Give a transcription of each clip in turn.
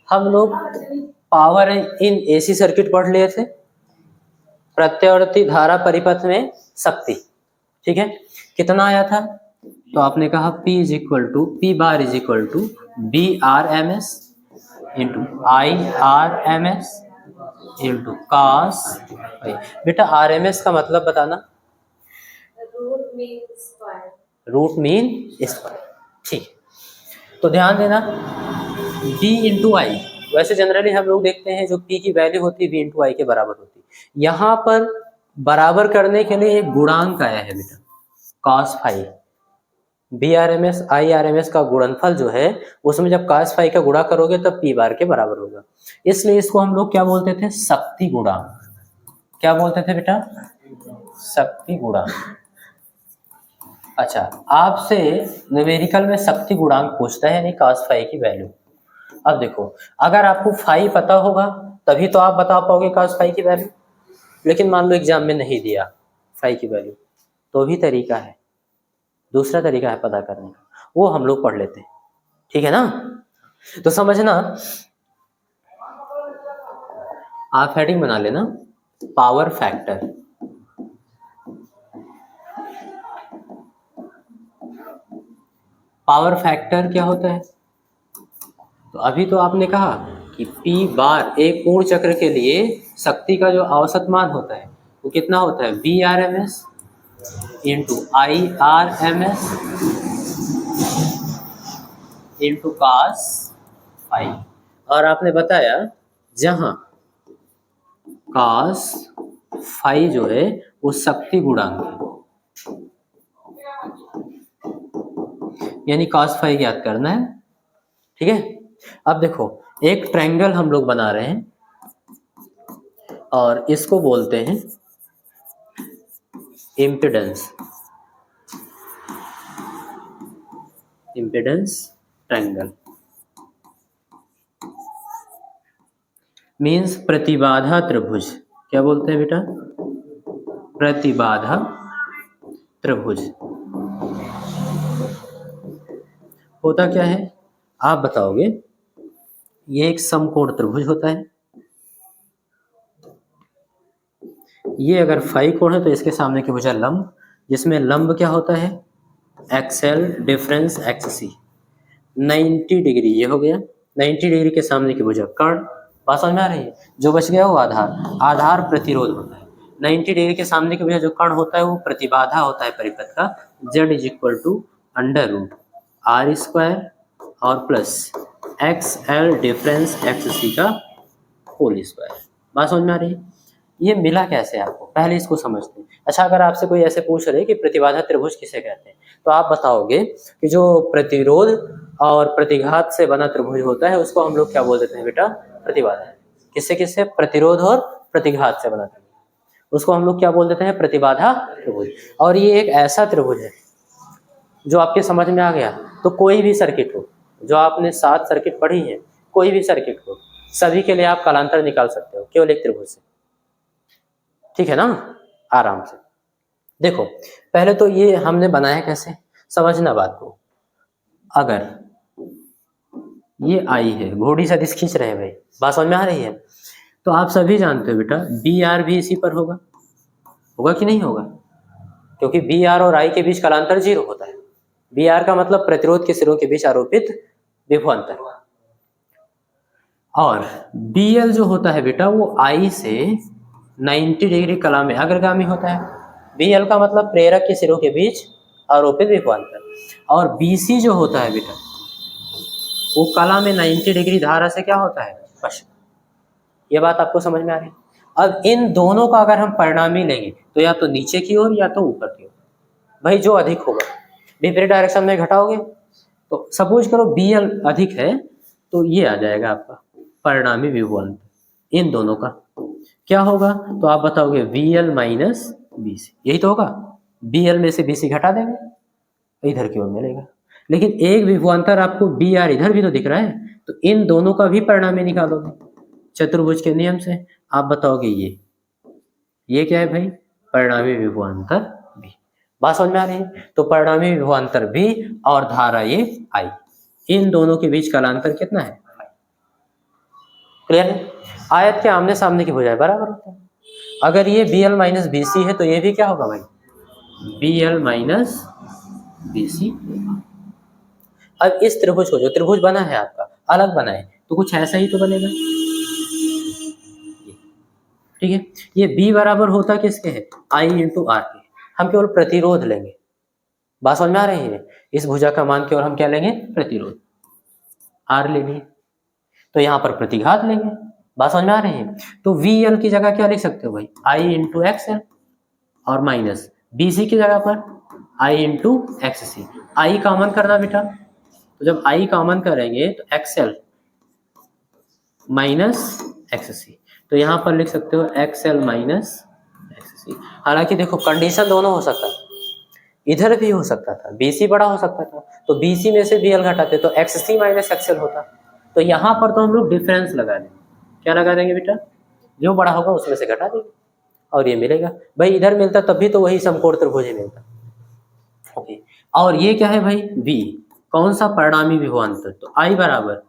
हम लोग power in AC circuit पढ़ लिए थे, प्रत्यावर्ती धारा परिपथ में शक्ति, ठीक है। कितना आया था? तो आपने कहा P bar is equal to BRMS into IRMS into cos। बेटा RMS का मतलब बताना। रूट मीन स्क्वायर, ठीक। तो ध्यान देना, B इंटू आई, वैसे जनरली हम लोग देखते हैं जो P की वैल्यू होती है V इंटू आई के बराबर होती है। यहाँ पर बराबर करने के लिए एक गुणांक आया है बेटा, cos फाई। BRMS IRMS का गुणनफल जो है उसमें जब cos फाई का गुणा करोगे तब P बार के बराबर होगा, इसलिए इसको हम लोग क्या बोलते थे? शक्ति गुणांक। क्या बोलते थे बेटा? शक्ति गुणांक। अच्छा, आपसे न्यूमेरिकल में शक्ति गुणांक पूछता है, नहीं cos फाई की वैल्यू। अब देखो, अगर आपको फाई पता होगा तभी तो आप बता पाओगे cos फाई की वैल्यू, लेकिन मान लो एग्जाम में नहीं दिया फाई की वैल्यू, तो भी तरीका है, दूसरा तरीका है पता करने का, वो हम लोग पढ़ लेते हैं, ठीक है ना। तो समझना, आप हेडिंग बना लेना, पावर फैक्टर। पावर फैक्टर क्या होता है? तो अभी तो आपने कहा कि P बार एक पूर्ण चक्र के लिए शक्ति का जो औसत मान होता है वो कितना होता है? BRMS into IRMS into cos phi. और आपने बताया जहां cos फाई जो है वो शक्ति गुणांक है, यानी cos फाई ज्ञात करना है, ठीक है। अब देखो, एक ट्रायंगल हम लोग बना रहे हैं और इसको बोलते हैं इम्पीडेंस। इम्पीडेंस ट्रायंगल मीन्स प्रतिबाधा त्रिभुज। क्या बोलते हैं बेटा? प्रतिबाधा त्रिभुज। होता क्या है आप बताओगे? ये एक समकोण त्रिभुज होता है, ये अगर फाई कोण है तो इसके सामने की भुजा लंब, जिसमें लंब क्या होता है? एक्सएल डिफरेंस एक्ससी, 90 डिग्री ये हो गया, 90 डिग्री के सामने की भुजा कर्ण। बात समझ में आ रही है? जो बच गया वो आधार, आधार प्रतिरोध होता है। 90 डिग्री के सामने की भुजा जो कर्ण होता है वो प्रतिबाधा होता है परिपथ का, Z is equal to under root R square और प्लस XL डिफरेंस XC का होल स्क्वायर। बात समझ में आ रही है? ये मिला कैसे आपको, पहले इसको समझते हैं। अच्छा, अगर आपसे कोई ऐसे पूछ रहे कि प्रतिबाधा त्रिभुज किसे कहते हैं, तो आप बताओगे कि जो प्रतिरोध और प्रतिघात से बना त्रिभुज होता है उसको हम लोग क्या बोल देते हैं बेटा? प्रतिबाधा। किससे किससे? प्रतिरोध और प्रतिघात से बना त्रिभुज, उसको हम लोग क्या बोल देते हैं? प्रतिबाधा त्रिभुज। और ये एक ऐसा त्रिभुज है जो आपके समझ में आ गया तो कोई भी सर्किट हो, जो आपने 7 सर्किट पढ़ी है, कोई भी सर्किट हो, सभी के लिए आप कालांतर निकाल सकते हो केवल एक त्रिभुज से, ठीक है ना, आराम से। देखो, पहले तो ये हमने बनाया कैसे, समझना बात को। अगर ये आई है, घोड़ी सदिश खींच रहे हैं भाई, बात समझ में आ रही है? तो आप सभी जानते हो बेटा BR भी इसी पर होगा, होगा कि नहीं होगा? क्योंकि BR और I के बीच कालांतर 0 होता है। BR का मतलब प्रतिरोध के सिरों के बीच आरोपित विभवांतर, और BL जो होता है बेटा वो I से 90 डिग्री कला में अग्रगामी होता है। BL का मतलब प्रेरक के सिरों के बीच आरोपित विभवांतर, और BC जो होता है बेटा वो कला में 90 डिग्री धारा से क्या होता है? पश्चिम। ये बात आपको समझ में आ रही है? अब इन दोनों का अगर हम परिणामी लेंगे तो या तो नीचे की ओर या तो ऊपर की ओर, भाई जो अधिक होगा, विपरीत डायरेक्शन में घटाओगे तो सपोज करो BL अधिक है तो ये आ जाएगा आपका परिणामी विभवांतर, इन दोनों का क्या होगा? तो आप बताओगे VL माइनस BC, यही तो होगा। BL में से BC घटा देंगे, इधर की ओर मिलेगा। लेकिन एक विभवांतर आपको BR इधर भी तो दिख रहा है, तो इन दोनों का भी परिणामी निकालोगे चतुर्भुज के नियम से। आप बताओगे ये क्या है भाई? परिणामी विभवांतर B। बात समझ में आ रही है? तो परिणामी विभवांतर B और धारा ये I, इन दोनों के बीच कालांतर कितना है? क्लियर है? आयत के आमने सामने की भुजाएं बराबर होते हैं। अगर ये BL माइनस BC है तो ये भी क्या होगा भाई, BL माइनस BC। अब इस त्रिभुज को, जो त्रिभुज बना है आपका अलग बना है, तो कुछ ऐसा ही तो बनेगा, ठीक है। ये B बराबर होता किसके है, I इंटू R के। हम केवल प्रतिरोध लेंगे, बात समझ में आ रही है? इस भुजा का मान केवल हम क्या लेंगे, प्रतिरोध R ले लिए, तो यहाँ पर प्रतिघात लेंगे, बात समझ में आ रही है? तो VL की जगह क्या लिख सकते हो भाई, I इंटू XL, और माइनस BC की जगह पर I into XC। I common करना बेटा, तो जब I कॉमन करेंगे तो XL माइनस XC, तो यहाँ पर लिख सकते हो XL माइनस XC। हालांकि देखो कंडीशन दोनों हो सकता है, इधर भी हो सकता था, BC बड़ा हो सकता था, तो BC में से BL घटाते तो XC माइनस XL होता। तो यहाँ पर तो हम लोग डिफरेंस लगा देंगे, क्या लगा देंगे बेटा, जो बड़ा होगा उसमें से घटा देंगे और ये मिलेगा। भाई इधर मिलता तब भी तो वही समकोण त्रिभुज ही मिलता, ओके। और ये क्या है भाई, V, कौन सा परिणामी विभवांतर, तो I बराबर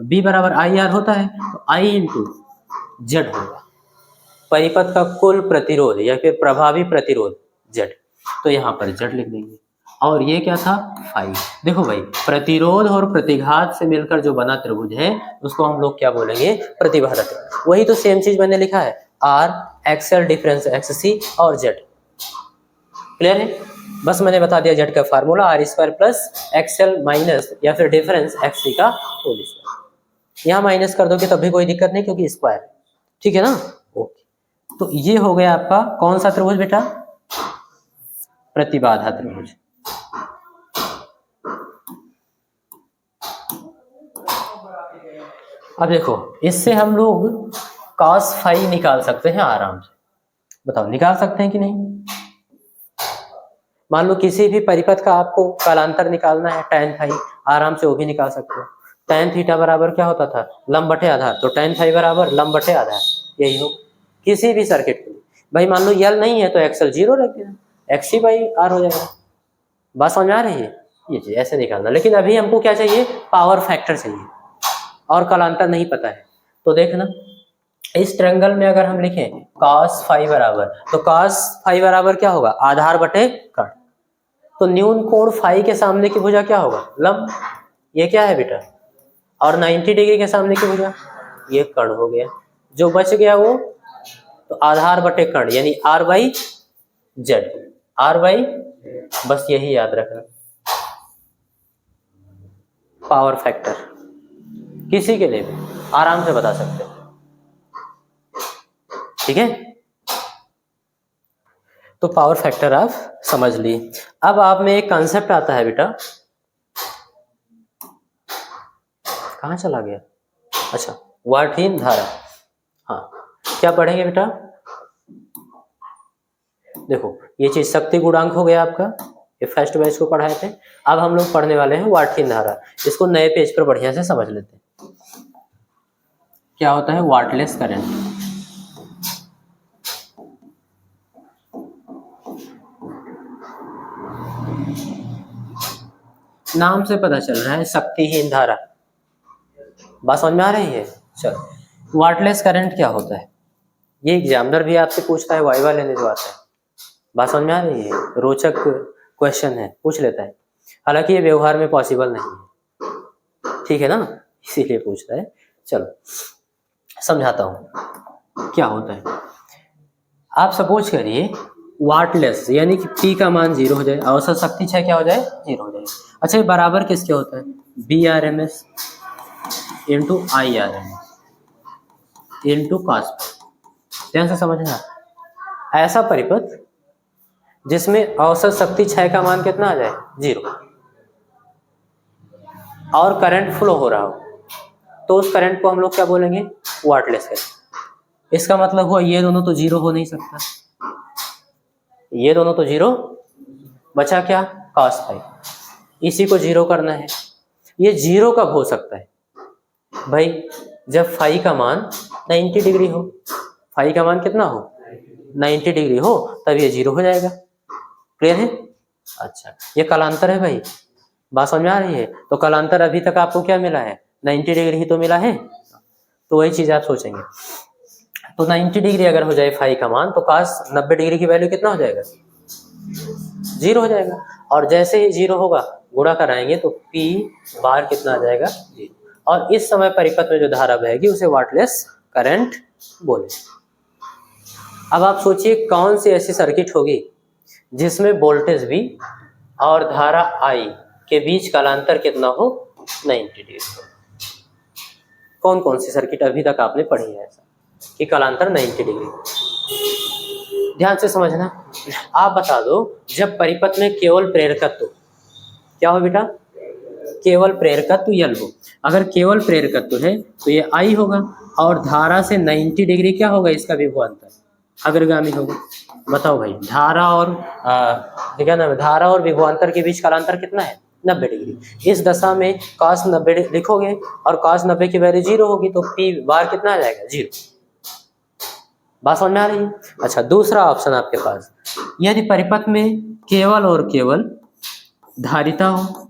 B बराबर IR होता है, तो I इंटू Z होगा, परिपथ का कुल प्रतिरोध या फिर प्रभावी प्रतिरोध Z, तो यहाँ पर Z लिख देंगे। और ये क्या था, फाई। देखो भाई प्रतिरोध और प्रतिघात से मिलकर जो बना त्रिभुज है उसको हम लोग क्या बोलेंगे, प्रतिबाधा त्रिभुज। वही तो सेम चीज मैंने लिखा है, R XL डिफरेंस XC और Z, क्लियर है? बस मैंने बता दिया Z का formula R square plus XL minus या फिर डिफरेंस XC का होल स्क्वायर। यहाँ माइनस कर दोगे तब भी कोई दिक्कत नहीं क्योंकि स्क्वायर, ठीक है ना, ओके। तो ये हो गया आपका कौन सा त्रिभुज बेटा, प्रतिबाधा त्रिभुज। अब देखो इससे हम लोग cos फाई निकाल सकते हैं आराम से, बताओ निकाल सकते हैं कि नहीं? मान लो किसी भी परिपथ का आपको कालांतर निकालना है tan फाई, आराम से वो भी निकाल सकते हो। tan थीटा बराबर क्या होता था, लंब बटे आधार, तो tan फाई बराबर लंब बटे आधार, यही हो किसी भी सर्किट के लिए। भाई मान लो यल नहीं है तो XL 0 रख देना, XC बाई R हो जाएगा, बात समझ में आ रही है? ये चीज ऐसे निकालना, लेकिन अभी हमको क्या चाहिए, पावर फैक्टर चाहिए और कालांतर नहीं पता है। तो देखना इस ट्रायंगल में अगर हम लिखें cos फाई बराबर, तो cos फाई बराबर क्या होगा, आधार बटे कर्ण, तो न्यून कोण फाई के सामने की भुजा क्या होगा, लंब, ये क्या है बेटा, और 90 डिग्री के सामने की भुजा ये कर्ण हो गया। जो बच गया वो तो आधार बटे कर्ण यानी R by Z, R by, बस यही याद रखना, पावर फैक्टर किसी के लिए भी आराम से बता सकते हो, ठीक है। तो पावर फैक्टर आप समझ लिए। अब आप में एक कॉन्सेप्ट आता है बेटा, कहाँ चला गया, अच्छा वाटहीन धारा, हाँ क्या पढ़ेंगे बेटा, देखो ये चीज शक्ति गुणांक हो गया आपका, ये फर्स्ट बैच को पढ़ाए थे। अब हम लोग पढ़ने वाले हैं वाटहीन धारा, इसको नए पेज पर बढ़िया से समझ लेते हैं। क्या होता है वाटलेस करंट, नाम से पता चल रहा है शक्तिहीन धारा, बात समझ में आ रही है? चलो वाटलेस करंट क्या होता है, ये एग्जामिनर भी आपसे पूछता है, वाइवा लेने जो आता है, बात समझ में आ रही है? रोचक क्वेश्चन है, पूछ लेता है, हालांकि ये व्यवहार में पॉसिबल नहीं है, ठीक है ना, इसीलिए पूछता है। चलो समझाता हूं क्या होता है। आप सपोज करिए वाटलेस यानी कि P का मान 0 हो जाए, औसत शक्ति क्षय क्या हो जाए, 0 हो जाए। अच्छा ये बराबर किसके होता है, BRMS into IRMS into cos, ध्यान से समझना, ऐसा परिपथ जिसमें औसत शक्ति क्षय का मान कितना आ जाए, 0, और करंट फ्लो हो रहा हो, तो उस करंट को हम लोग क्या बोलेंगे, वाटलेस करंट। इसका मतलब हुआ ये दोनों तो 0 हो नहीं सकता, ये दोनों तो 0, बचा क्या, cos फाई, इसी को 0 करना है। ये 0 कब हो सकता है भाई, जब फाई का मान 90 डिग्री हो, फाई का मान कितना हो, 90 डिग्री हो, तब ये 0 हो जाएगा, क्लियर है? अच्छा ये कालांतर है भाई, बात समझ में आ रही है? तो कालांतर अभी तक आपको क्या मिला है, 90 डिग्री ही तो मिला है, तो वही चीज आप सोचेंगे। तो 90 डिग्री अगर हो जाए फाई का मान, तो cos 90 डिग्री की वैल्यू कितना हो जाएगा? 0 हो जाएगा। और जैसे ही 0 होगा गुणा कराएंगे तो P बार कितना आ जाएगा? 0। और इस समय परिपथ में जो धारा बहेगी उसे वाटलेस करंट बोले। अब आप सोचिए कौन सी ऐसी सर्किट होगी जिसमें वोल्टेज V और धारा I के बीच कालांतर कितना हो? 90 डिग्री। कौन कौन सी सर्किट अभी तक आपने पढ़ी है ऐसा कि कालांतर 90 डिग्री? ध्यान से समझना। आप बता दो, जब परिपथ में केवल प्रेरकत्व, क्या हो बेटा? केवल प्रेरकत्व यल हो। अगर केवल प्रेरकत्व है तो ये I होगा, और धारा से 90 डिग्री क्या होगा? इसका विभवांतर अग्रगामी होगा। बताओ भाई, धारा और क्या नाम है, धारा और विभवांतर के बीच कालांतर कितना है? 90 डिग्री। इस दशा में cos 90 लिखोगे और cos 90 की वैल्यू 0 होगी, तो P बार कितना आ जाएगा? 0। बात समझ में आ रही है? अच्छा, दूसरा ऑप्शन आपके पास, यदि परिपथ में केवल और केवल धारिता हो,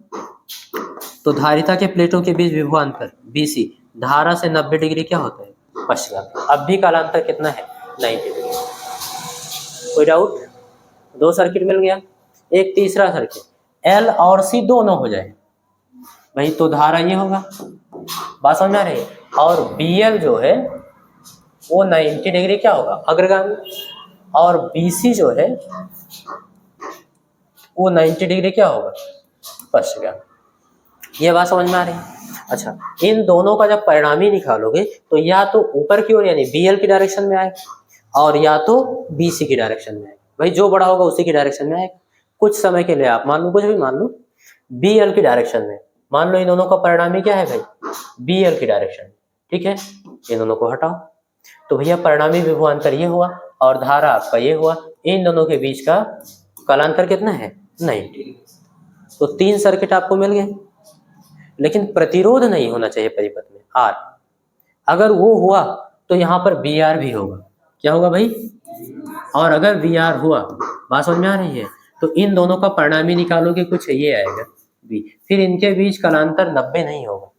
तो धारिता के प्लेटों के बीच विभवांतर BC धारा से 90 डिग्री क्या होता है? पश्चिमाभिमुख। अब भी कालांतर कितना है? 90 डिग्री। कोई डाउट? दो सर्किट मिल गया। एक तीसरा सर्किट, L और C दोनों हो जाए भाई, तो धारा ये होगा। बात समझ में आ रही है? और BL जो है वो 90 डिग्री क्या होगा? अग्रगामी। और BC जो है वो 90 डिग्री क्या होगा? पश्चिमाभिमुख। ये बात समझ में आ रही है? अच्छा, इन दोनों का जब परिणामी निकालोगे तो या तो ऊपर की ओर यानी BL की डायरेक्शन में आएगा, और या तो BC की डायरेक्शन में आएगा। भाई जो बड़ा होगा उसी की डायरेक्शन में आएगा। कुछ समय के लिए आप मान लो, कुछ भी मान लो, BL की डायरेक्शन में मान लो। इन दोनों का परिणामी क्या है भाई? BL की डायरेक्शन। ठीक है, इन दोनों को हटाओ तो भैया परिणामी विभवांतर ये हुआ और धारा आपका ये हुआ। इन दोनों के बीच का कालांतर कितना है? 90। तो 3 सर्किट आपको मिल गए, लेकिन प्रतिरोध नहीं होना चाहिए परिपथ में, R। अगर वो हुआ तो यहाँ पर BR भी होगा। क्या होगा भाई? और अगर BR हुआ, बात समझ में आ रही है, तो इन दोनों का परिणामी निकालोगे, कुछ ये आएगा B। फिर इनके बीच कालांतर 90 नहीं होगा।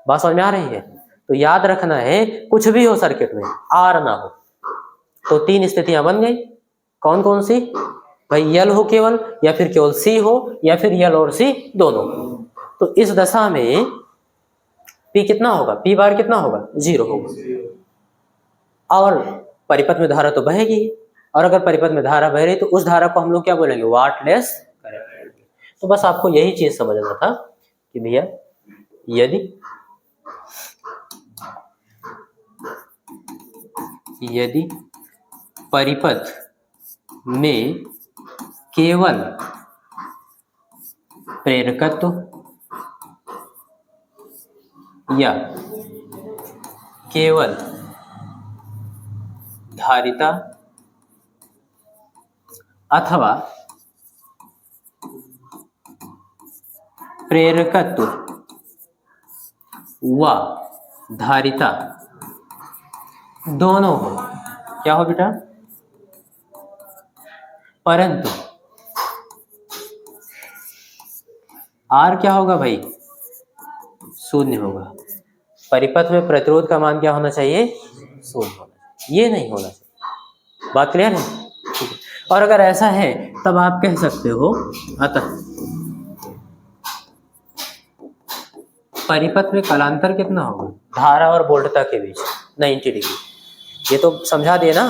बात समझ में आ रही है? तो याद रखना है, कुछ भी हो सर्किट में R ना हो। तो 3 स्थितियां बन गई। कौन कौन सी भाई? L हो केवल, या फिर केवल C हो, या फिर L और C दोनों। तो इस दशा में P कितना होगा? P बार कितना होगा? 0 होगा। और परिपथ में धारा तो बहेगी, और अगर परिपथ में धारा बह रही तो उस धारा को हम लोग क्या बोलेंगे? Wattless current. तो बस आपको यही चीज समझना था कि भैया यदि परिपथ में केवल प्रेरकत्व या केवल धारिता अथवा प्रेरकत्व व धारिता दोनों हो, क्या हो बेटा? परंतु R क्या होगा भाई? 0 होगा। परिपथ में प्रतिरोध का मान क्या होना चाहिए? 0 होना चाहिए। ये नहीं होना चाहिए। बात क्लियर है? ठीक है। और अगर ऐसा है तब आप कह सकते हो, अतः परिपथ में कालांतर कितना होगा? धारा और वोल्टता के बीच 90 डिग्री। ये तो समझा दिए ना?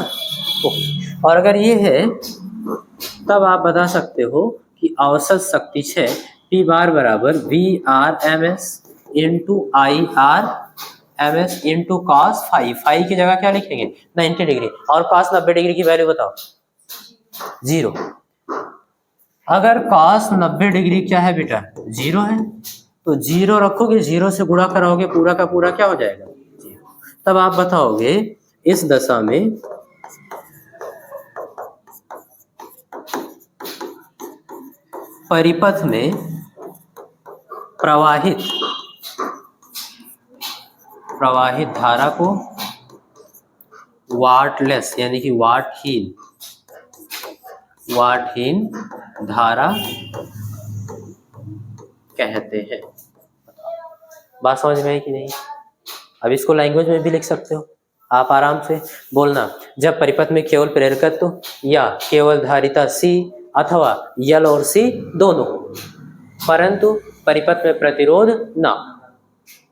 और अगर ये है तब आप बता सकते हो कि औसत शक्ति है P बार बराबर VRMS into IRMS into cos phi. Phi की जगह क्या लिखेंगे? 90 डिग्री। और cos 90 डिग्री की वैल्यू बताओ? 0। अगर cos 90 डिग्री क्या है बेटा? 0 है, तो 0 रखोगे, 0 से गुणा कराओगे, पूरा का पूरा क्या हो जाएगा? 0। तब आप बताओगे इस दशा में परिपथ में प्रवाहित धारा को वाटलेस यानी कि वाटहीन धारा कहते हैं। बात समझ में है कि नहीं? अब इसको लैंग्वेज में भी लिख सकते हो आप आराम से। बोलना जब परिपथ में केवल प्रेरकत्व या केवल धारिता C अथवा L और C दोनों, परंतु परिपथ में प्रतिरोध ना,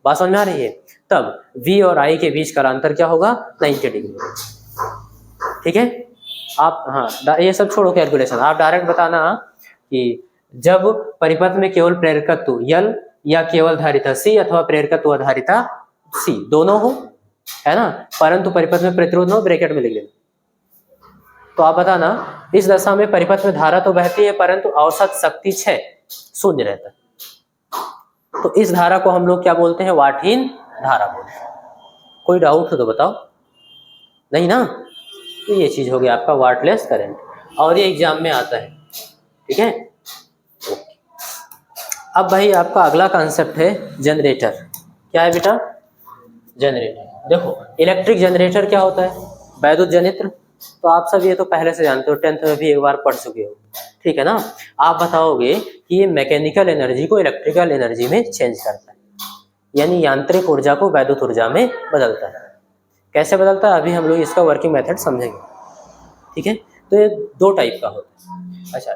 बात समझ में आ रही है, तब V और I के बीच का अंतर क्या होगा 90 डिग्री। ठीक है, आप हाँ ये सब छोड़ो कैलकुलेशन, आप डायरेक्ट बताना कि जब परिपथ में केवल प्रेरकत्व L या केवल धारिता C अथवा प्रेरकत्व धारिता C दोनों हो, है ना, परंतु परिपथ में प्रतिरोध हो, ब्रैकेट में लिख लेना। तो आप बताना इस दशा में परिपथ में धारा तो बहती है परंतु औसत शक्ति 6 शून्य रहता है। तो इस धारा को हम लोग क्या बोलते हैं, वाटहीन धारा बोलते हैं। कोई डाउट हो तो बताओ, नहीं ना, तो ये चीज हो गया आपका वाटलेस करंट, और ये एग्जाम में आता है। ठीक है, अब भाई आपका अगला कॉन्सेप्ट है जनरेटर। क्या है बेटा, जनरेटर। देखो इलेक्ट्रिक जनरेटर क्या होता है, वैद्युत जनित्र, तो आप सब ये तो पहले से जानते हो, 10th में भी एक बार पढ़ चुके हो, ठीक है ना। आप बताओगे कि ये मैकेनिकल एनर्जी को इलेक्ट्रिकल एनर्जी में चेंज करता है, यानी यांत्रिक ऊर्जा को वैद्युत ऊर्जा में बदलता है। कैसे बदलता है, अभी हम लोग इसका वर्किंग मेथड समझेंगे। ठीक है, तो ये दो टाइप का होता है। अच्छा,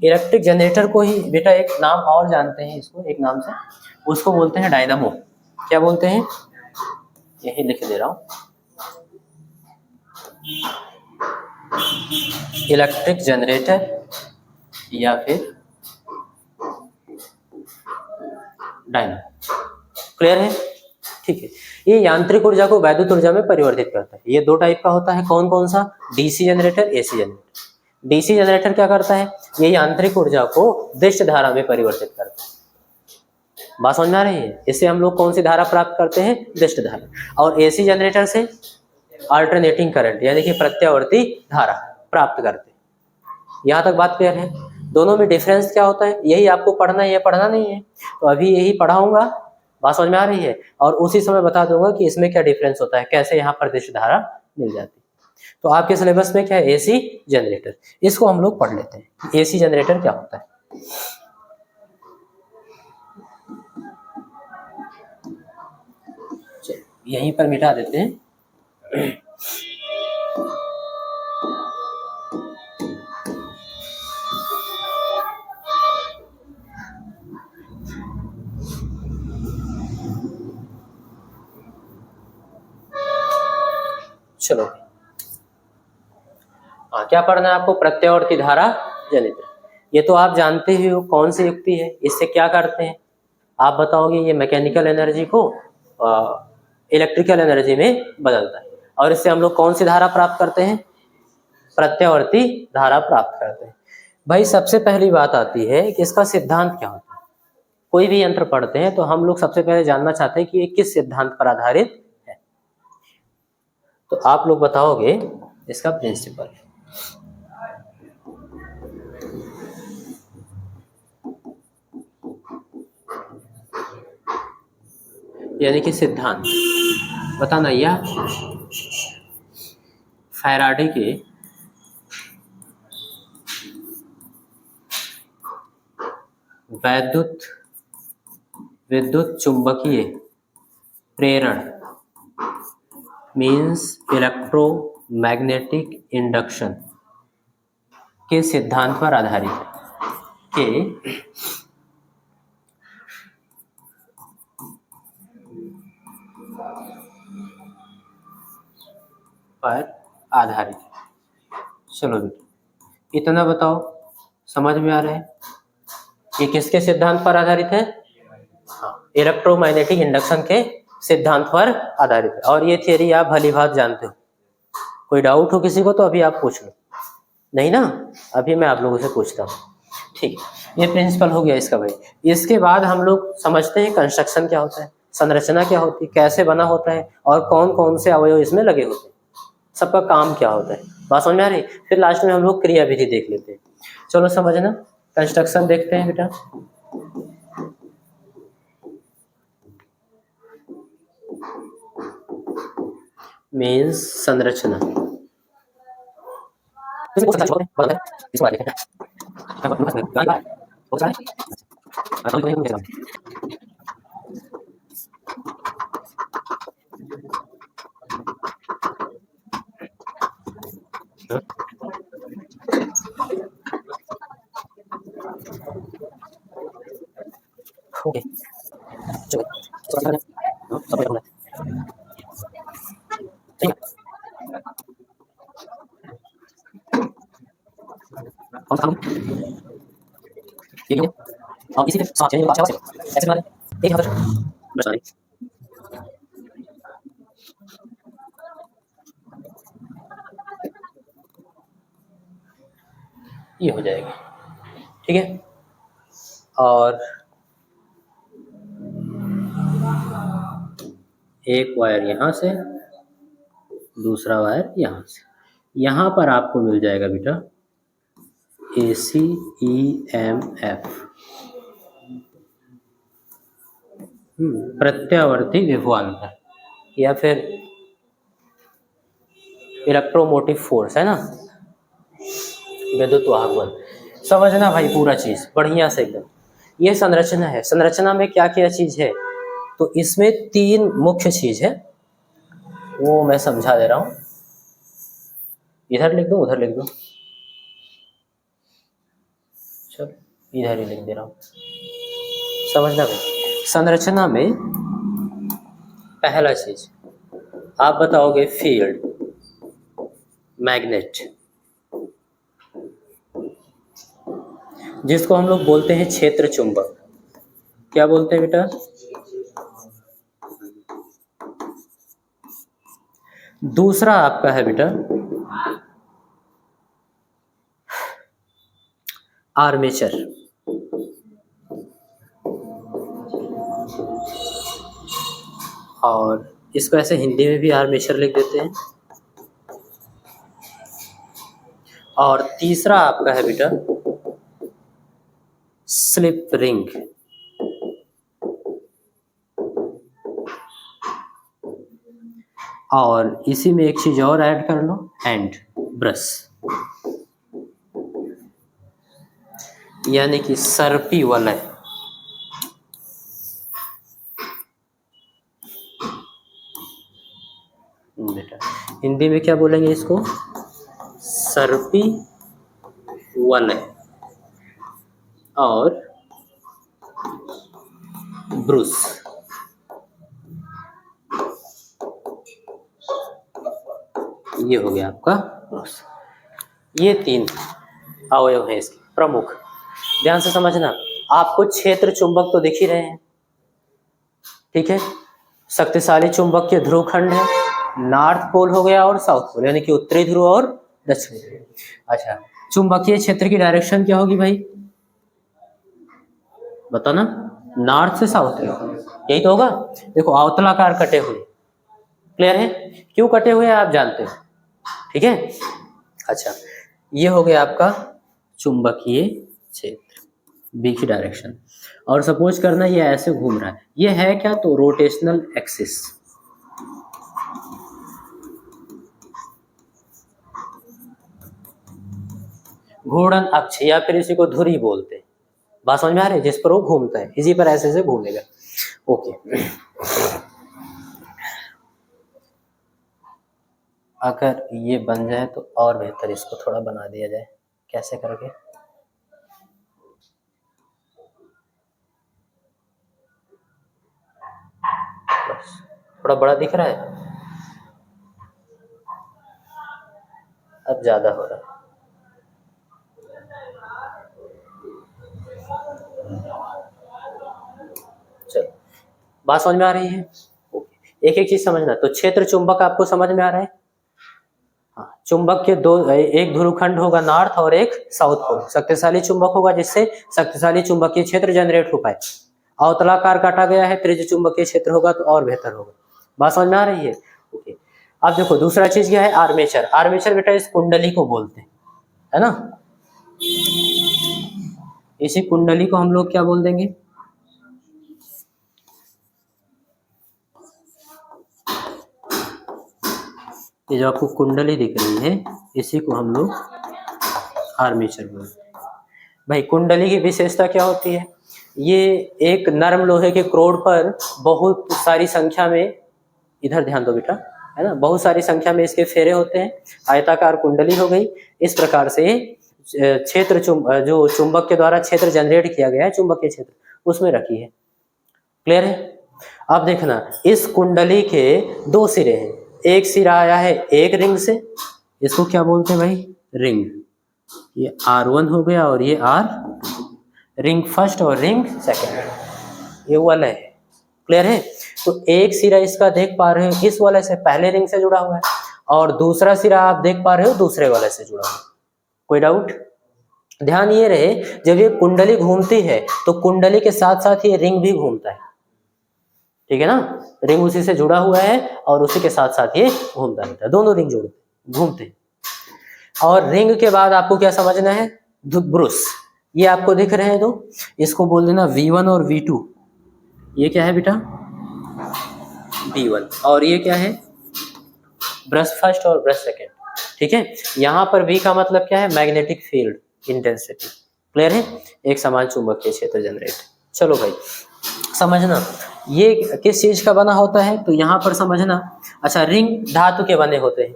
इलेक्ट्रिक जनरेटर को ही बेटा एक नाम और जानते हैं, इसको एक नाम से, उसको बोलते हैं डायनामो। क्या बोलते हैं, यही लिख दे रहा हूँ, इलेक्ट्रिक जनरेटर या फिर डायनामो। क्लियर है, ठीक है। ये यांत्रिक ऊर्जा को वैद्युत ऊर्जा में परिवर्तित करता है। ये दो टाइप का होता है, कौन कौन सा, DC generator, AC generator. DC generator क्या करता है, ये यांत्रिक ऊर्जा को दृश्य धारा में परिवर्तित करता है। बात समझ में आ रही है, इससे हम लोग कौन सी धारा प्राप्त करते हैं, दृश्य धारा। और एसी जनरेटर से अल्टरनेटिंग करंट यानी कि प्रत्यावर्ती धारा प्राप्त करते हैं। यहाँ तक बात क्लियर है। दोनों में डिफरेंस क्या होता है, यही आपको पढ़ना है, ये पढ़ना नहीं है, तो अभी यही पढ़ाऊंगा। बात समझ में आ रही है, और उसी समय बता दूंगा कि इसमें क्या डिफरेंस होता है, कैसे यहाँ पर दृश्य धारा मिल जाती है। तो आपके सिलेबस में क्या है, एसी जनरेटर, इसको हम लोग पढ़ लेते हैं। एसी जनरेटर क्या होता है, यहीं पर मिटा देते हैं। चलो हाँ, क्या पढ़ना है आपको, प्रत्यावर्ती धारा जनित्र। ये तो आप जानते ही हो कौन सी युक्ति है, इससे क्या करते हैं आप बताओगे। ये मैकेनिकल एनर्जी को इलेक्ट्रिकल एनर्जी में बदलता है, और इससे हम लोग कौन सी धारा प्राप्त करते हैं, प्रत्यावर्ती धारा प्राप्त करते हैं। भाई सबसे पहली बात आती है कि इसका सिद्धांत क्या होता है। कोई भी यंत्र पढ़ते हैं तो हम लोग सबसे पहले जानना चाहते हैं कि ये किस सिद्धांत पर आधारित है। तो आप लोग बताओगे इसका प्रिंसिपल, यानी कि सिद्धांत बताना। यह फैराडे के विद्युत चुंबकीय प्रेरण मीन्स इलेक्ट्रोमैग्नेटिक इंडक्शन के सिद्धांत पर आधारित चलो बेटा इतना बताओ, समझ में आ रहा है ये किसके सिद्धांत पर आधारित है, हाँ, इलेक्ट्रोमैग्नेटिक इंडक्शन के सिद्धांत पर आधारित है। और ये थियरी आप भली भांति जानते हो। कोई डाउट हो किसी को तो अभी आप पूछ लो, नहीं ना, अभी मैं आप लोगों से पूछता हूँ। ठीक है, ये प्रिंसिपल हो गया इसका भाई। इसके बाद हम लोग समझते हैं कंस्ट्रक्शन क्या होता है, संरचना क्या होती है, कैसे बना होता है, और कौन कौन से अवयव इसमें लगे होते हैं, सबका काम क्या होता है। बात समझ में आ रही। फिर लास्ट में हम लोग क्रिया विधि देख लेते हैं। चलो समझना, कंस्ट्रक्शन देखते हैं बेटा। मीन्स संरचना। ओके चलो सब बढ़िया ठीक है कौन सा ठीक है और इसी के साथ चेंज होगा ऐसे बना लें एक हफ्ते बस सॉरी ये हो जाएगा ठीक है और एक वायर यहाँ से दूसरा वायर यहाँ से यहाँ पर आपको मिल जाएगा बेटा ACEMF प्रत्यावर्ती विभवांतर या फिर इलेक्ट्रोमोटिव फोर्स है ना विद्युत वाहक बल समझना भाई पूरा चीज बढ़िया से एकदम ये संरचना है संरचना में क्या क्या चीज है तो इसमें 3 मुख्य चीज है वो मैं समझा दे रहा हूं इधर लिख दूं उधर लिख दूं चलो इधर ही लिख दे रहा हूं समझना भाई संरचना में पहला चीज आप बताओगे फील्ड मैग्नेट जिसको हम लोग बोलते हैं क्षेत्र चुंबक क्या बोलते हैं बेटा दूसरा आपका है बेटा आर्मेचर और इसको ऐसे हिंदी में भी आर्मेचर लिख देते हैं और तीसरा आपका है बेटा स्लिप रिंग और इसी में एक चीज और ऐड कर लो एंड ब्रश यानी कि सर्पी वलय बेटा हिंदी में क्या बोलेंगे इसको सर्पी वलय और ब्रूस ये हो गया आपका ब्रूस ये 3 अवयव है इसके प्रमुख ध्यान से समझना आपको क्षेत्र चुंबक तो दिख ही रहे हैं ठीक है शक्तिशाली चुंबक के ध्रुव खंड है नॉर्थ पोल हो गया और साउथ पोल यानी कि उत्तरी ध्रुव और दक्षिणी ध्रुव अच्छा चुंबकीय क्षेत्र की डायरेक्शन क्या होगी भाई बताओ ना नॉर्थ से साउथ यही तो होगा देखो अवतलाकार कटे हुए क्लियर है क्यों कटे हुए हैं आप जानते हो ठीक है अच्छा ये हो गया आपका चुंबकीय क्षेत्र बी की डायरेक्शन और सपोज करना ये ऐसे घूम रहा है ये है क्या तो रोटेशनल एक्सिस घूर्णन अक्ष या फिर इसी को धुरी बोलते हैं बात समझ में आ रही है जिस पर वो घूमता है इसी पर ऐसे घूमेगा ओके अगर ये बन जाए तो और बेहतर इसको थोड़ा बना दिया जाए कैसे करके बस थोड़ा बड़ा दिख रहा है अब ज्यादा हो रहा है चलो बात समझ में आ रही है ओके एक एक चीज समझना तो क्षेत्र चुंबक आपको समझ में आ रहा है हाँ चुंबक के एक ध्रुवखंड होगा नॉर्थ और एक साउथ पोल शक्तिशाली चुंबक होगा जिससे शक्तिशाली चुंबकीय क्षेत्र जनरेट हो पाए अवतलाकार काटा गया है त्रिज्य चुंबकीय क्षेत्र होगा तो और बेहतर होगा बात समझ में आ रही है ओके अब देखो दूसरा चीज क्या है आर्मेचर आर्मेचर बेटा इस कुंडली को बोलते हैं है ना इसी कुंडली को हम लोग क्या बोल देंगे ये जो आपको कुंडली दिख रही है इसी को हम लोग आर्मेचर बोलते हैं भाई कुंडली की विशेषता क्या होती है ये एक नरम लोहे के क्रोड पर बहुत सारी संख्या में इधर ध्यान दो बेटा है ना, बहुत सारी संख्या में इसके फेरे होते हैं, आयताकार कुंडली हो गई। इस प्रकार से क्षेत्र जो चुंबक के द्वारा क्षेत्र जनरेट किया गया है, चुंबकीय क्षेत्र, उसमें रखी है। क्लियर है? अब देखना, इस कुंडली के दो सिरे हैं, एक सिरा आया है एक रिंग से, इसको क्या बोलते हैं भाई, रिंग। ये R1 हो गया और ये R, रिंग फर्स्ट और रिंग सेकेंड, ये वाला है। क्लियर है? तो एक सिरा इसका देख पा रहे हो इस वाले से पहले रिंग से जुड़ा हुआ है, और दूसरा सिरा आप देख पा रहे हो दूसरे वाले से जुड़ा हुआ है। कोई डाउट? ध्यान ये रहे, जब ये कुंडली घूमती है तो कुंडली के साथ साथ ये रिंग भी घूमता है, ठीक है ना, रिंग उसी से जुड़ा हुआ है और उसी के साथ साथ ये घूमता रहता है, दोनों रिंग घूमते हैं। और रिंग के बाद आपको क्या समझना है, ब्रुश, ये आपको दिख रहे हैं दो, इसको बोल देना V1 और V2। ये क्या है बेटा, V1, और ये क्या है, ब्रश फर्स्ट और ब्रश सेकेंड, ठीक है। यहाँ पर V का मतलब क्या है, मैग्नेटिक फील्ड इंटेंसिटी। क्लियर है? एक समान चुंबकीय क्षेत्र जनरेट। चलो भाई समझना, ये किस चीज का बना होता है, तो यहाँ पर समझना। अच्छा, रिंग धातु के बने होते हैं,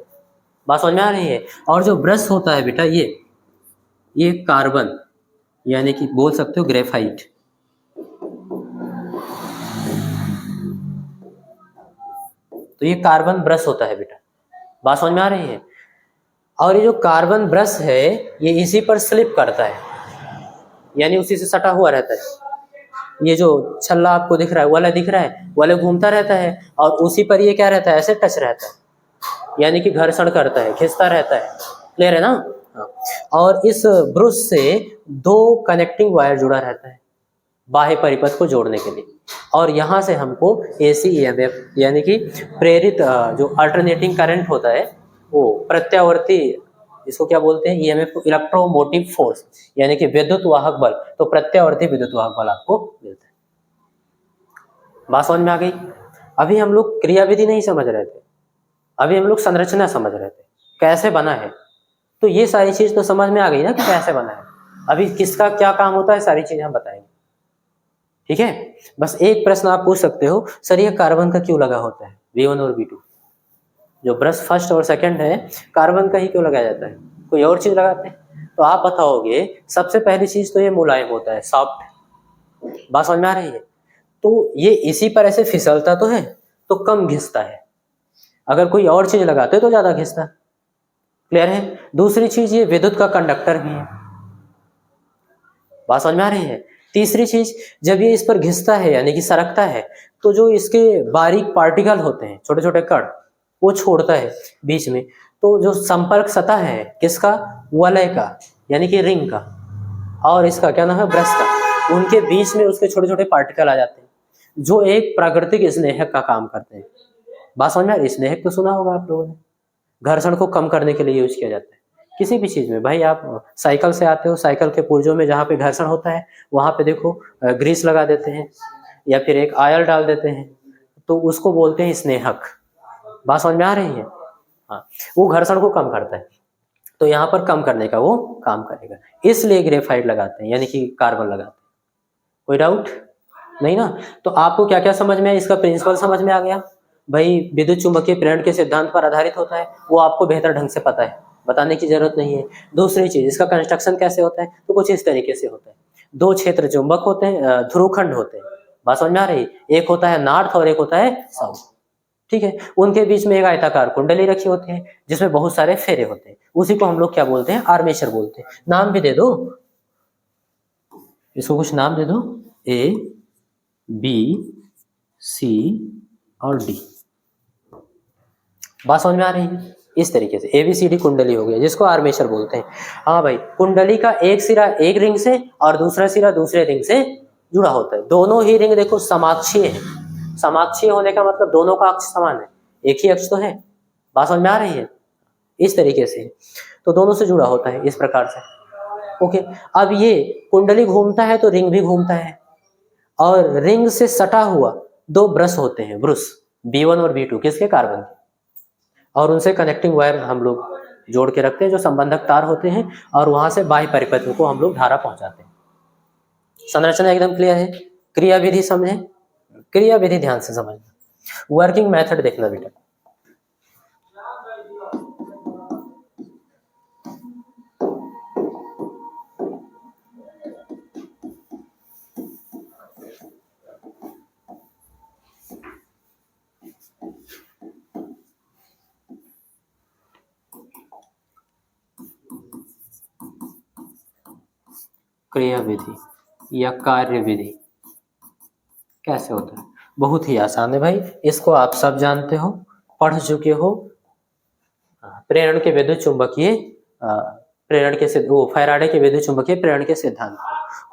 बात समझ में आ रही है। और जो ब्रश होता है बेटा, ये कार्बन, यानी कि बोल सकते हो ग्रेफाइट। तो ये कार्बन ब्रश होता है बेटा, बात समझ में आ रही है। और ये जो कार्बन ब्रश है ये इसी पर स्लिप करता है, यानी उसी से सटा हुआ रहता है। ये जो छल्ला आपको दिख रहा है, वाला दिख रहा है, वाला घूमता रहता है और उसी पर ये क्या रहता है, ऐसे टच रहता है, यानी कि घर्षण करता है, खिंचता रहता है। क्लियर है ना? हाँ। और इस ब्रश से दो कनेक्टिंग वायर जुड़ा रहता है बाह्य परिपथ को जोड़ने के लिए, और यहाँ से हमको AC EMF यानी कि प्रेरित जो अल्टरनेटिंग करंट होता है, वो प्रत्यावर्ती, इसको क्या बोलते हैं, EMF को इलेक्ट्रोमोटिव फोर्स, यानी कि विद्युत वाहक बल, तो प्रत्यावर्ती विद्युत वाहक बल आपको मिलता है। बात समझ में आ गई? अभी हम लोग क्रियाविधि नहीं समझ रहे थे, अभी हम लोग संरचना समझ रहे थे, कैसे बना है। तो ये सारी चीज तो समझ में आ गई ना कि कैसे बना है। अभी किसका क्या काम होता है सारी चीज हम बताएंगे, ठीक है। बस एक प्रश्न आप पूछ सकते हो, सर ये कार्बन का क्यों लगा होता है, V1 और V2, जो ब्रश फर्स्ट और सेकंड है कार्बन का ही क्यों लगाया जाता है, कोई और चीज लगाते हैं? तो आप बताओगे, सबसे पहली चीज तो ये मुलायम होता है, सॉफ्ट। बात समझ में आ रही है? तो ये इसी पर ऐसे फिसलता तो है, तो कम घिसता है, अगर कोई और चीज लगाते तो ज्यादा घिसता। क्लियर है? दूसरी चीज, ये विद्युत का कंडक्टर भी है। बात समझ में आ रही है? तीसरी चीज, जब ये इस पर घिसता है यानी कि सरकता है, तो जो इसके बारीक पार्टिकल होते हैं, छोटे छोटे कण, वो छोड़ता है बीच में, तो जो संपर्क सतह है किसका, वलय का यानी कि रिंग का, और इसका क्या नाम है, ब्रश का, उनके बीच में उसके छोटे छोटे पार्टिकल आ जाते हैं, जो एक प्राकृतिक स्नेहक का काम करते हैं। बात समझ में आ रही है? स्नेहक तो सुना होगा आप लोगों ने, घर्षण को कम करने के लिए यूज किया जाता है किसी भी चीज में। भाई आप साइकिल से आते हो, साइकिल के पुर्जों में जहाँ पे घर्षण होता है वहां पे देखो ग्रीस लगा देते हैं या फिर एक आयल डाल देते हैं, तो उसको बोलते हैं स्नेहक। बात समझ में आ रही है? हाँ, वो घर्षण को कम करता है, तो यहाँ पर कम करने का वो काम करेगा, इसलिए ग्रेफाइट लगाते हैं यानी कि कार्बन लगाते हैं। कोई डाउट नहीं ना? तो आपको क्या क्या समझ में आया, इसका प्रिंसिपल समझ में आ गया। भाई विद्युत चुंबकीय प्रेरण के सिद्धांत पर आधारित होता है, वो आपको बेहतर ढंग से पता है, बताने की जरूरत नहीं है। दूसरी चीज, इसका कंस्ट्रक्शन कैसे होता है, तो कुछ इस तरीके से होता है। दो क्षेत्र चुंबक होते हैं, ध्रुवखंड होते हैं। बात समझ में आ रही? एक होता है नॉर्थ और एक होता है साउथ, ठीक है। उनके बीच में एक आयताकार कुंडली रखी होती है जिसमें बहुत सारे फेरे होते हैं, उसी को हम लोग क्या बोलते हैं, आर्मेचर बोलते हैं। नाम भी दे दो इसको, कुछ नाम दे दो, A B C और D। बात समझ में आ रही है? इस तरीके से ABCD कुंडली हो गया जिसको आर्मेचर बोलते हैं। हाँ भाई, कुंडली का एक सिरा एक रिंग से और दूसरा सिरा दूसरे रिंग से जुड़ा होता है। दोनों ही रिंग देखो समाक्षीय है, समाक्षीय होने का मतलब दोनों का अक्ष समान है, एक ही अक्ष तो है। बात समझ में आ रही है? इस तरीके से तो दोनों से जुड़ा होता है इस प्रकार से। ओके, अब ये कुंडली घूमता है तो रिंग भी घूमता है, और रिंग से सटा हुआ दो ब्रश होते हैं, ब्रुश B1 और B2 किसके, कार्बन के, और उनसे कनेक्टिंग वायर हम लोग जोड़ के रखते हैं जो संबंधक तार होते हैं, और वहां से बाह्य परिपथ को हम लोग धारा पहुंचाते हैं। संरचना एकदम क्लियर है? क्रियाविधि समझे, क्रियाविधि ध्यान से समझना, वर्किंग मेथड देखना बेटा। क्रिया विधि या कार्य विधि कैसे होता है? बहुत ही आसान है भाई, इसको आप सब जानते हो, पढ़ चुके हो। प्रेरण के विद्युत चुंबकीय प्रेरण के वो फैराडे के विद्युत चुंबकीय प्रेरण के सिद्धांत।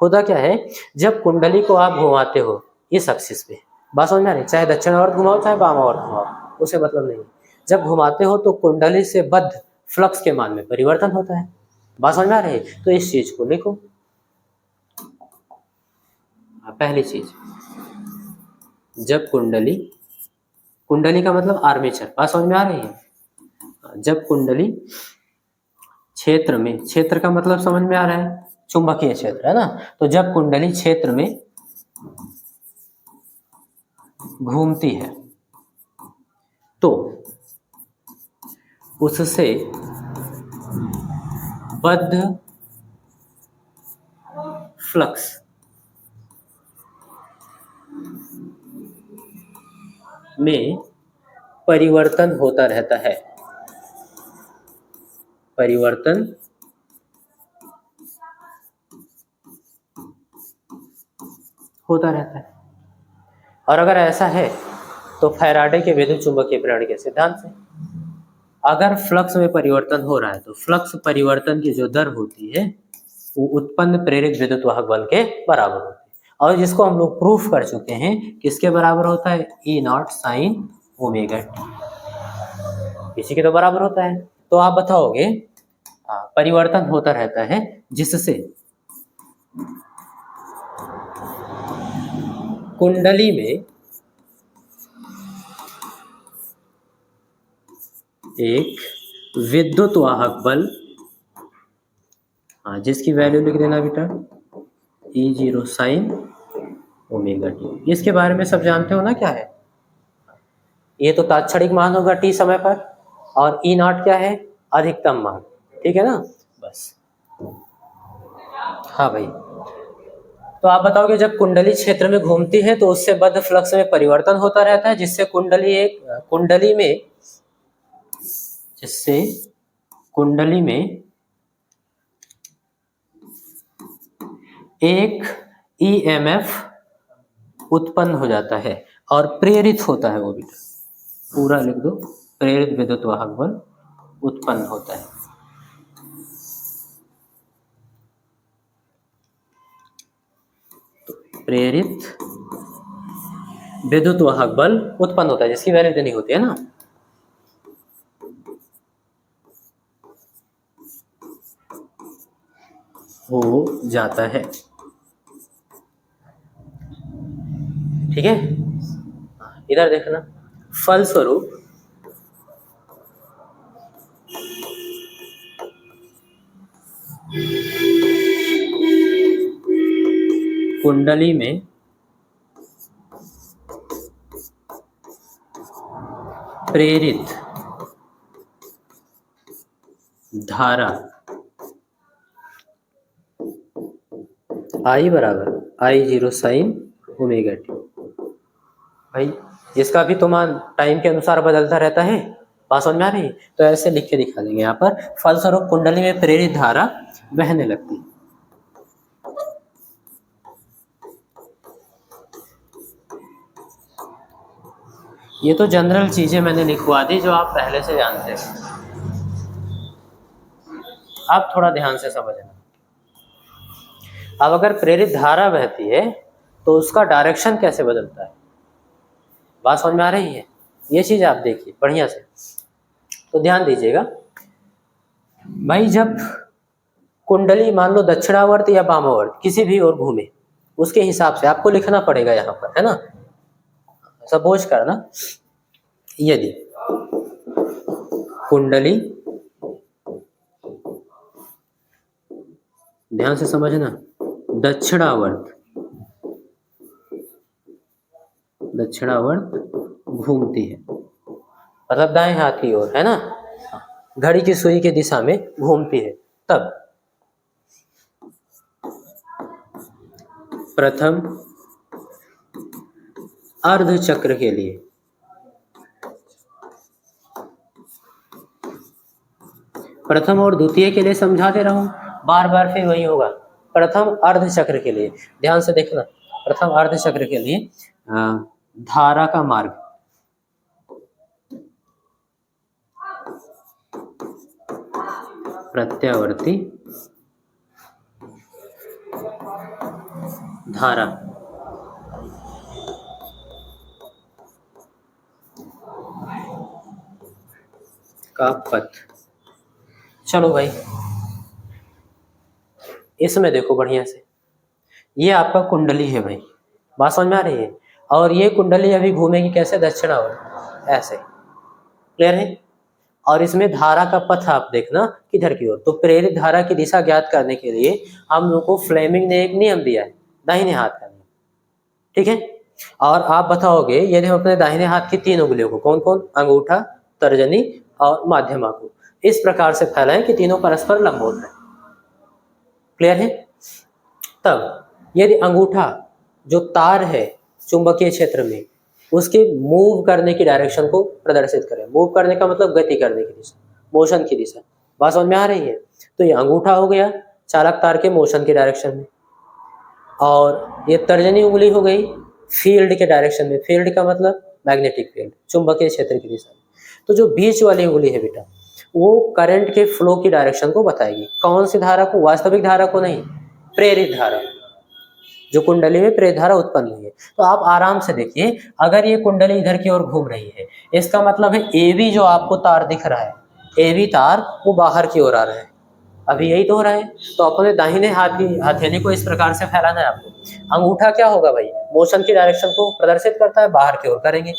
होता क्या है, जब कुंडली को आप घुमाते हो इस एक्सिस पे, बात समझ में आ रही, चाहे दक्षिणावर्त घुमाओ चाहे वामावर्त घुमाओ, उसे मतलब नहीं। जब घुमाते हो तो कुंडली से बद्ध फ्लक्स के मान में परिवर्तन होता है, बात समझ में आ रही। तो इस चीज को लिखो। पहली चीज, जब कुंडली, कुंडली का मतलब आर्मेचर, बात समझ में आ रही है। जब कुंडली क्षेत्र में, क्षेत्र का मतलब समझ में आ रहा है, चुंबकीय क्षेत्र है ना। तो जब कुंडली क्षेत्र में घूमती है तो उससे बद्ध फ्लक्स में परिवर्तन होता रहता है, परिवर्तन होता रहता है। और अगर ऐसा है तो फैराडे के विद्युत चुंबकीय प्रेरण के सिद्धांत से, अगर फ्लक्स में परिवर्तन हो रहा है तो फ्लक्स परिवर्तन की जो दर होती है वो उत्पन्न प्रेरित विद्युत वाहक बल के बराबर होती है, और जिसको हम लोग प्रूफ कर चुके हैं, किसके बराबर होता है, ई नॉट साइन ओमेगा टी, इसी के तो बराबर होता है। तो आप बताओगे परिवर्तन होता रहता है जिससे कुंडली में एक विद्युत वाहक बल, जिसकी वैल्यू लिख देना बेटा, E0 साइन ओमेगा टी। इसके बारे में सब जानते हो ना क्या है, ये तो तात्क्षणिक मान होगा टी समय पर, और ई नॉट क्या है, अधिकतम मान, ठीक है ना, बस। हाँ भाई, तो आप बताओगे जब कुंडली क्षेत्र में घूमती है तो उससे बद्ध फ्लक्स में परिवर्तन होता रहता है, जिससे कुंडली में एक ईएमएफ उत्पन्न हो जाता है और प्रेरित होता है, वो भी पूरा लिख दो, प्रेरित विद्युत वाहक बल उत्पन्न होता है। तो प्रेरित विद्युत वाहक बल उत्पन्न होता है, जिसकी वैल्यू देनी होती है ना। हो जाता है, ठीक है। इधर देखना, फलस्वरूप कुंडली में प्रेरित धारा I बराबर I0 साइन ओमेगा टी। भाई इसका भी तो मान टाइम के अनुसार बदलता रहता है, बात समझ में आ रही है। तो ऐसे लिख के दिखा देंगे यहाँ पर, फलस्वरूप कुंडली में प्रेरित धारा बहने लगती है। ये तो जनरल चीजें मैंने लिखवा दी जो आप पहले से जानते हैं, आप थोड़ा ध्यान से समझना। अब अगर प्रेरित धारा बहती है तो उसका डायरेक्शन कैसे बदलता है, बात समझ में आ रही है। ये चीज आप देखिए बढ़िया से, तो ध्यान दीजिएगा भाई। जब कुंडली मान लो दक्षिणावर्त या वामावर्त किसी भी ओर घूमे, उसके हिसाब से आपको लिखना पड़ेगा यहाँ पर, है ना। सपोज करना, यदि कुंडली, ध्यान से समझना, दक्षिणावर्त घूमती है, मतलब दाएं हाथ की ओर, है ना, घड़ी की सुई की दिशा में घूमती है, तब प्रथम अर्ध चक्र के लिए प्रथम और द्वितीय के लिए समझा दे रहा हूं, बार बार फिर वही होगा, प्रथम अर्ध चक्र के लिए, ध्यान से देखना, प्रथम अर्ध चक्र के लिए धारा का मार्ग, प्रत्यावर्ती धारा का पथ। चलो भाई इसमें देखो बढ़िया से, ये आपका कुंडली है भाई, बात समझ में आ रही है, और ये कुंडली अभी घूमेगी कैसे, दक्षिणावर्त ऐसे, क्लियर है। और इसमें धारा का पथ आप देखना किधर की ओर, तो प्रेरित धारा की दिशा ज्ञात करने के लिए हम लोग को फ्लेमिंग ने एक नियम दिया है, दाहिने हाथ का नियम, ठीक है। और आप बताओगे यदि हम अपने दाहिने हाथ की 3 उंगलियों को, कौन कौन, अंगूठा, तर्जनी और माध्यमा को इस प्रकार से फैलाएं कि तीनों परस्पर लंबवत रहे, क्लियर है। तब यदि अंगूठा जो तार है चुंबकीय क्षेत्र में, उसके मूव करने की डायरेक्शन को प्रदर्शित करें, मूव करने का मतलब गति करने की दिशा, मोशन की दिशा, बात समझ में आ रही है। तो ये अंगूठा हो गया चालक तार के मोशन की डायरेक्शन में, और ये तर्जनी उंगली हो गई फील्ड के डायरेक्शन में, फील्ड का मतलब मैग्नेटिक फील्ड, चुंबकीय क्षेत्र की दिशा में। तो जो बीच वाली उंगली है बेटा, वो करंट के फ्लो की डायरेक्शन को बताएगी, कौन सी धारा को, वास्तविक धारा को नहीं, प्रेरित धारा, जो कुंडली में प्रेरित धारा उत्पन्न हुई है। तो आप आराम से देखिए, अगर ये कुंडली इधर की ओर घूम रही है, इसका मतलब है AB जो आपको तार दिख रहा है, AB तार वो बाहर की ओर आ रहा है, अभी यही तो हो रहा है। तो अपने दाहिने हाथ की हथेली को इस प्रकार से फैलाना है आपको। अंगूठा क्या होगा भाई, मोशन की डायरेक्शन को प्रदर्शित करता है, बाहर की ओर करेंगे।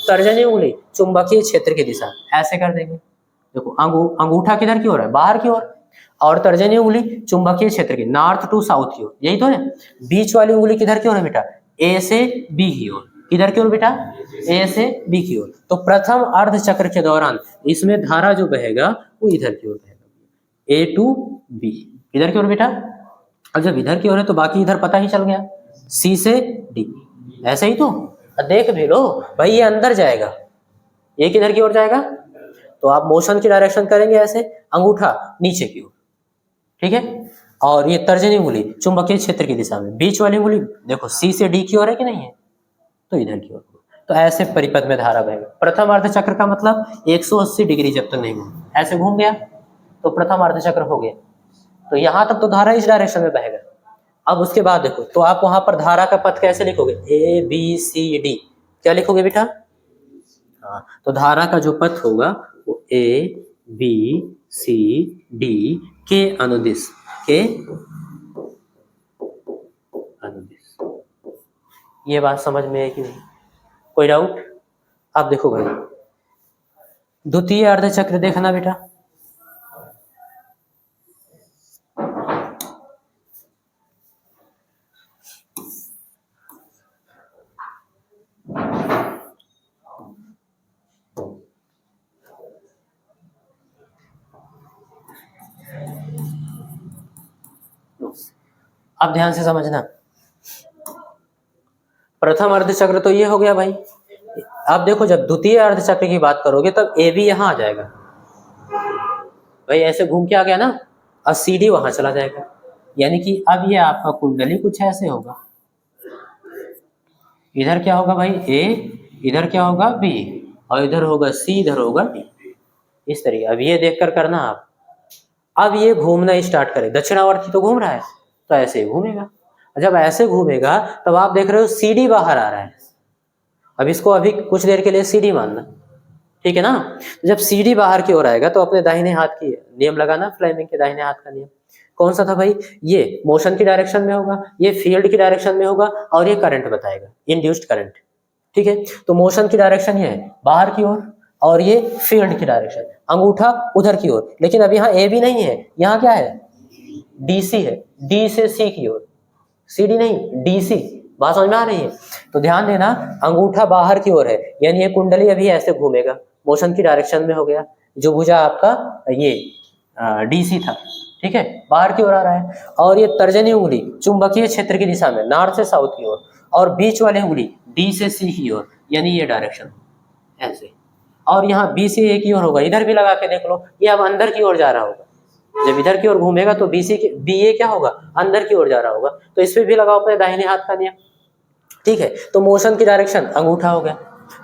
तर्जनी उंगली चुंबकीय क्षेत्र की दिशा, ऐसे कर देंगे। देखो अंगूठा किधर की ओर है, बाहर की ओर, और तर्जनी उंगली चुंबकीय क्षेत्र की, नॉर्थ टू साउथ की ओर, यही तो है। बीच वाली उंगली किधर की ओर है बेटा, A से B की ओर, किधर की ओर बेटा, A से B की ओर। तो प्रथम अर्ध चक्र के दौरान इसमें धारा जो बहेगा वो इधर की ओर बहेगा, A to B, इधर की ओर बेटा। अब जब इधर की ओर है तो बाकी इधर पता ही चल गया, C से D, ऐसे ही तो देख भी लो भाई, ये अंदर जाएगा, ये किधर की ओर जाएगा, तो आप मोशन की डायरेक्शन करेंगे ऐसे, अंगूठा नीचे की ओर, ठीक है। और ये तर्जनी उंगली चुंबकीय क्षेत्र की दिशा में, बीच वाली उंगली देखो C से D की ओर है कि नहीं है, तो इधर की ओर। तो ऐसे परिपथ में धारा बहेगा। प्रथम अर्ध चक्र का मतलब 180 डिग्री जब तक नहीं घूम, ऐसे घूम गया तो प्रथम अर्ध चक्र हो गया। तो यहां तक तो धारा इस डायरेक्शन में बहेगा। अब उसके बाद देखो, तो आप वहां पर धारा का पथ कैसे लिखोगे, ABCD, क्या लिखोगे बेटा, हाँ, तो धारा का जो पथ होगा वो ABCD के अनुदिश, के अनुदिश। ये बात समझ में है कि नहीं, कोई डाउट। अब देखो भाई द्वितीय अर्ध चक्र देखना बेटा, अब ध्यान से समझना। प्रथम अर्ध चक्र तो ये हो गया भाई। अब देखो जब द्वितीय अर्ध चक्र की बात करोगे तब AB यहां आ जाएगा भाई, ऐसे घूम के आ गया ना, और CD वहां चला जाएगा। यानी कि अब ये आपका कुंडली कुछ ऐसे होगा, इधर क्या होगा भाई A, इधर क्या होगा B, और इधर होगा C, इधर होगा D, इस तरीके। अब ये देखकर करना आप। अब ये घूमना स्टार्ट करे, दक्षिणावर्ती तो घूम रहा है, तो ऐसे ही घूमेगा। जब ऐसे घूमेगा तब आप देख रहे हो CD बाहर आ रहा है। अब इसको अभी कुछ देर के लिए CD मानना, ठीक है ना। जब CD बाहर की ओर आएगा तो अपने दाहिने हाथ की नियम लगाना, फ्लेमिंग के दाहिने हाथ का नियम कौन सा था भाई, ये मोशन की डायरेक्शन में होगा, ये फील्ड की डायरेक्शन में होगा, और ये करंट बताएगा, इंड्यूस्ड करंट, ठीक है। तो मोशन की डायरेक्शन ये है बाहर की ओर, और ये फील्ड की डायरेक्शन, अंगूठा उधर की ओर। लेकिन अब यहाँ AB नहीं है, यहाँ क्या है, DC है, D से C की ओर, CD नहीं DC, बात समझ में आ रही है। तो ध्यान देना, अंगूठा बाहर की ओर है, यानी ये कुंडली अभी ऐसे घूमेगा, मोशन की डायरेक्शन में हो गया। जो भुजा आपका ये DC था, ठीक है, बाहर की ओर आ रहा है। और ये तर्जनी उंगली चुंबकीय क्षेत्र की दिशा में, नॉर्थ से साउथ की ओर, और बीच वाली उंगली D से C की ओर, यानी ये डायरेक्शन ऐसे। और यहाँ B से A की ओर होगा, इधर भी लगा के देख लो, ये अब अंदर की ओर जा रहा होगा, जब इधर की ओर घूमेगा तो बी ए क्या होगा, अंदर की ओर जा रहा होगा। तो इस पे भी लगाओ अपने दाहिने हाथ का नियम। ठीक है, तो मोशन की डायरेक्शन अंगूठा हो गया,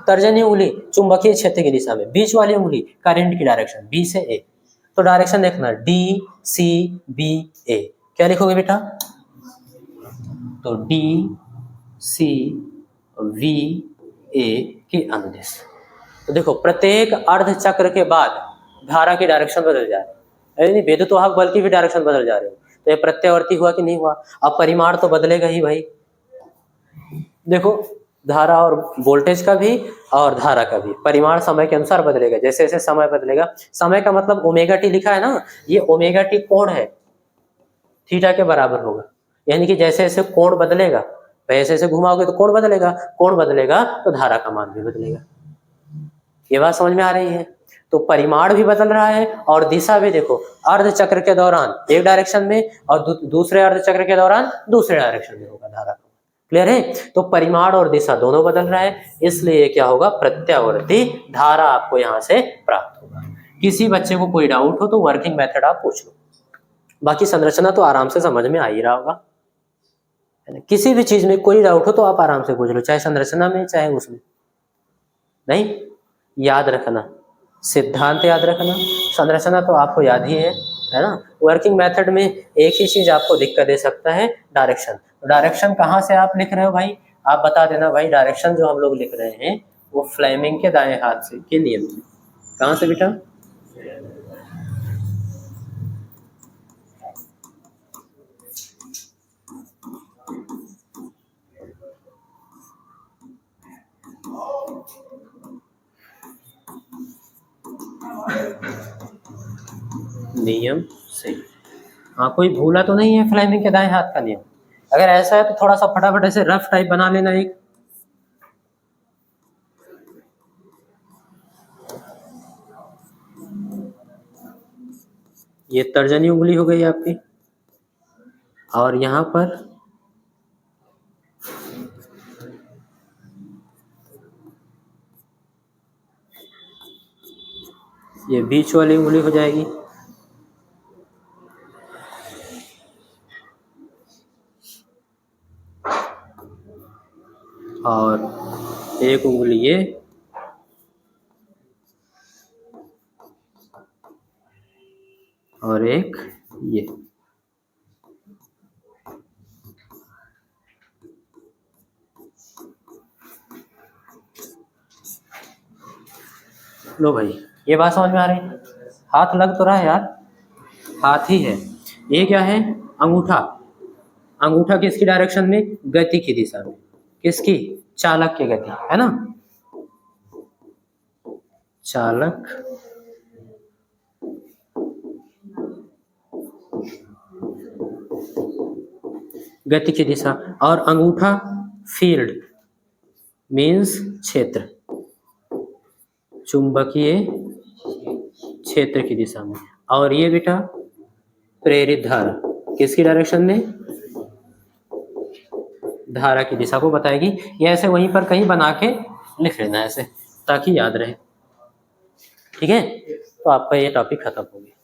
तर्जनी उंगली चुंबकीय क्षेत्र की दिशा में, बीच वाली उंगली करंट की डायरेक्शन बी से ए। तो डायरेक्शन देखना डी सी बी ए, क्या लिखोगे बेटा, तो डी सी वी ए की अनुदिश। तो देखो प्रत्येक अर्ध चक्र के बाद धारा की डायरेक्शन बदल जा रही है, विद्युत वाहक बल की भी डायरेक्शन बदल जा रही है। तो ये प्रत्यावर्ती हुआ कि नहीं हुआ, अब परिमाण तो बदलेगा ही भाई। देखो धारा और वोल्टेज का भी और धारा का भी परिमाण समय के अनुसार बदलेगा, जैसे जैसे समय बदलेगा। समय का मतलब ओमेगा टी लिखा है ना, ये ओमेगा टी कोण है, थीटा के बराबर होगा। यानी कि जैसे जैसे कोण बदलेगा, वैसे ऐसे घुमाओगे तो कोण बदलेगा, कोण बदलेगा तो धारा का मान भी बदलेगा। ये बात समझ में आ रही है। तो परिमाण भी बदल रहा है और दिशा भी। देखो अर्ध चक्र के दौरान एक डायरेक्शन में और दूसरे अर्ध चक्र के दौरान दूसरे डायरेक्शन में होगा धारा का। क्लियर है। तो परिमाण और दिशा दोनों बदल रहा है, इसलिए क्या होगा, प्रत्यावर्ती धारा आपको यहाँ से प्राप्त होगा। किसी बच्चे को कोई डाउट हो तो वर्किंग मेथड आप पूछ लो, बाकी संरचना तो आराम से समझ में आ ही रहा होगा। किसी भी चीज में कोई डाउट हो तो आप आराम से पूछ लो, चाहे संरचना में चाहे उसमें। नहीं याद रखना, सिद्धांत याद रखना, संरचना तो आपको याद ही है ना। वर्किंग मेथड में एक ही चीज आपको दिक्कत दे सकता है, डायरेक्शन। डायरेक्शन कहाँ से आप लिख रहे हो भाई, आप बता देना भाई। डायरेक्शन जो हम लोग लिख रहे हैं वो फ्लेमिंग के दाएं हाथ से के नियम से। कहाँ से बेटा, नियम से। हाँ कोई भूला तो नहीं है फ्लेमिंग के दाएं हाथ का नियम। अगर ऐसा है तो थोड़ा सा फटाफट ऐसे रफ टाइप बना लेना एक। ये तर्जनी उंगली हो गई आपकी, और यहाँ पर ये बीच वाली उंगली हो जाएगी, और एक उंगली ये, और एक ये। लो भाई ये बात समझ में आ रही है। हाथ लग तो रहा है यार, हाथ ही है। ये क्या है, अंगूठा। अंगूठा किसकी डायरेक्शन में, गति की दिशा में। किसकी, चालक की गति, है ना। चालक गति की दिशा, और अंगूठा फील्ड मीन्स क्षेत्र, चुंबकीय क्षेत्र की दिशा में। और ये बेटा प्रेरित धारा, किसकी डायरेक्शन में, धारा की दिशा को बताएगी। ये ऐसे वहीं पर कहीं बना के लिख लेना ऐसे, ताकि याद रहे। ठीक है, तो आपका ये टॉपिक खत्म हो गया।